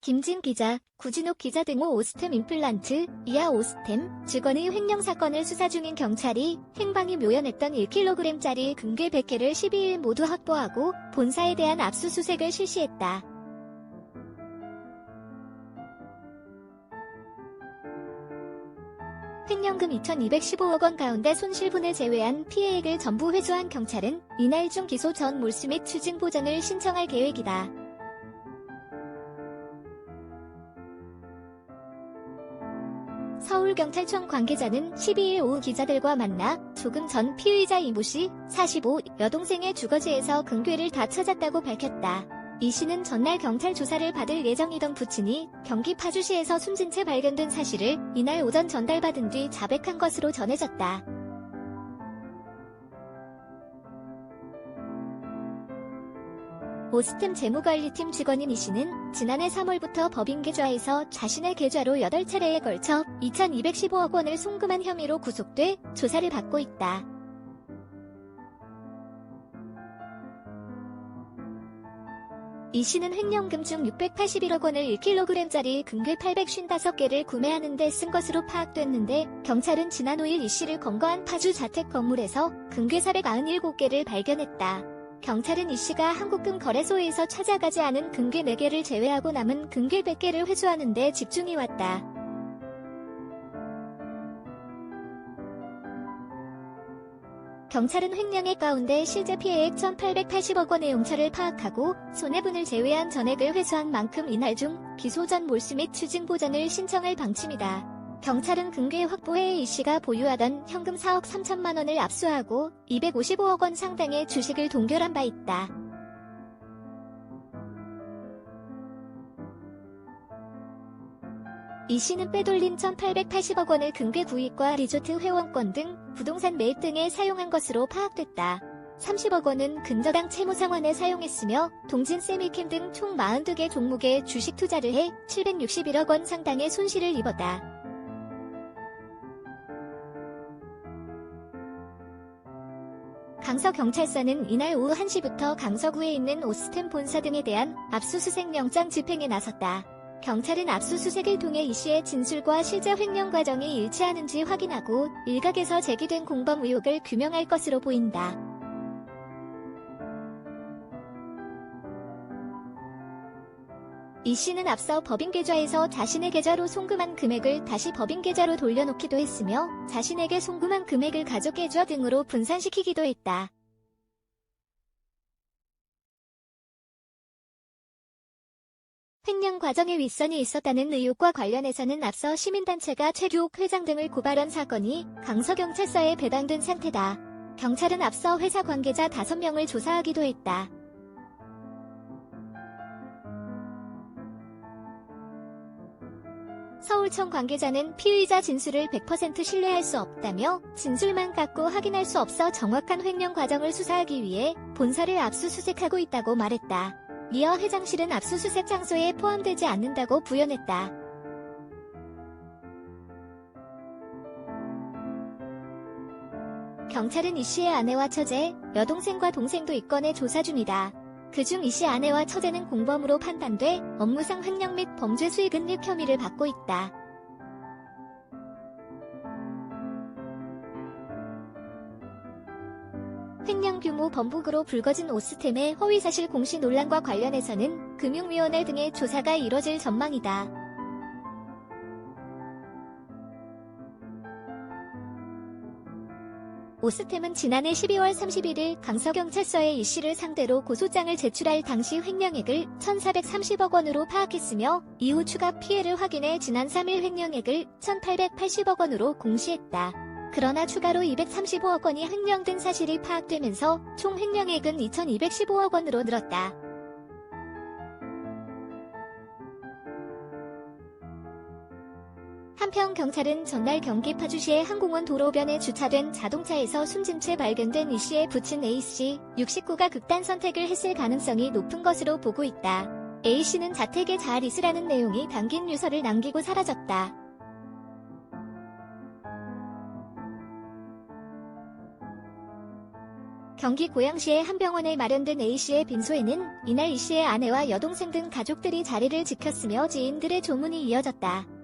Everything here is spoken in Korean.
김진 기자, 구진옥 기자 등 오스템 임플란트, 이하 오스템, 직원의 횡령 사건을 수사 중인 경찰이 행방이 묘연했던 1kg짜리 금괴 100개를 12일 모두 확보하고 본사에 대한 압수수색을 실시했다. 횡령금 2,215억 원 가운데 손실분을 제외한 피해액을 전부 회수한 경찰은 이날 중 기소 전 몰수 및 추징 보전을 신청할 계획이다. 서울경찰청 관계자는 12일 오후 기자들과 만나 조금 전 피의자 이모 씨, 45, 여동생의 주거지에서 금괴를 다 찾았다고 밝혔다. 이 씨는 전날 경찰 조사를 받을 예정이던 부친이 경기 파주시에서 숨진 채 발견된 사실을 이날 오전 전달받은 뒤 자백한 것으로 전해졌다. 오스템 재무관리팀 직원인 이 씨는 지난해 3월부터 법인 계좌에서 자신의 계좌로 8차례에 걸쳐 2,215억 원을 송금한 혐의로 구속돼 조사를 받고 있다. 이 씨는 횡령금 중 681억 원을 1kg짜리 금괴 855개를 구매하는 데 쓴 것으로 파악됐는데 경찰은 지난 5일 이 씨를 검거한 파주 자택 건물에서 금괴 497개를 발견했다. 경찰은 이 씨가 한국금거래소에서 찾아가지 않은 금괴 4개를 제외하고 남은 금괴 100개를 회수하는 데 집중해왔다. 경찰은 횡령액 가운데 실제 피해액 1,880억 원의 용처를 파악하고 손해분을 제외한 전액을 회수한 만큼 이날 중 기소 전 몰수 및 추징 보전을 신청할 방침이다. 경찰은 금괴 확보해 이 씨가 보유하던 현금 4억 3천만 원을 압수하고 255억 원 상당의 주식을 동결한 바 있다. 이 씨는 빼돌린 1,880억 원을 금괴 구입과 리조트 회원권 등 부동산 매입 등에 사용한 것으로 파악됐다. 30억 원은 근저당 채무 상환에 사용했으며 동진 세미캠 등 총 42개 종목에 주식 투자를 해 761억 원 상당의 손실을 입었다. 강서경찰서는 이날 오후 1시부터 강서구에 있는 오스템 본사 등에 대한 압수수색 영장 집행에 나섰다. 경찰은 압수수색을 통해 이 씨의 진술과 실제 횡령 과정이 일치하는지 확인하고 일각에서 제기된 공범 의혹을 규명할 것으로 보인다. 이 씨는 앞서 법인 계좌에서 자신의 계좌로 송금한 금액을 다시 법인 계좌로 돌려놓기도 했으며 자신에게 송금한 금액을 가족 계좌 등으로 분산시키기도 했다. 횡령 과정에 윗선이 있었다는 의혹과 관련해서는 앞서 시민단체가 최규옥 회장 등을 고발한 사건이 강서경찰서에 배당된 상태다. 경찰은 앞서 회사 관계자 5명을 조사하기도 했다. 서울청 관계자는 피의자 진술을 100% 신뢰할 수 없다며 진술만 갖고 확인할 수 없어 정확한 횡령 과정을 수사하기 위해 본사를 압수수색하고 있다고 말했다. 이어 회장실은 압수수색 장소에 포함되지 않는다고 부연했다. 경찰은 이 씨의 아내와 처제, 여동생과 동생도 입건해 조사 중이다. 그중 이 씨 아내와 처제는 공범으로 판단돼 업무상 횡령 및 범죄 수익 은닉 혐의를 받고 있다. 횡령 규모 번복으로 불거진 오스템의 허위사실 공시 논란과 관련해서는 금융위원회 등의 조사가 이뤄질 전망이다. 오스템은 지난해 12월 31일 강서경찰서에 이 씨를 상대로 고소장을 제출할 당시 횡령액을 1,430억 원으로 파악했으며 이후 추가 피해를 확인해 지난 3일 횡령액을 1,880억 원으로 공시했다. 그러나 추가로 235억 원이 횡령된 사실이 파악되면서 총 횡령액은 2,215억 원으로 늘었다. 한편 경찰은 전날 경기 파주시의 항공원 도로변에 주차된 자동차에서 숨진 채 발견된 이 씨의 부친 A씨, 69가 극단 선택을 했을 가능성이 높은 것으로 보고 있다. A씨는 자택에 잘 있으라는 내용이 담긴 유서를 남기고 사라졌다. 경기 고양시의 한 병원에 마련된 A씨의 빈소에는 이날 E씨의 아내와 여동생 등 가족들이 자리를 지켰으며 지인들의 조문이 이어졌다.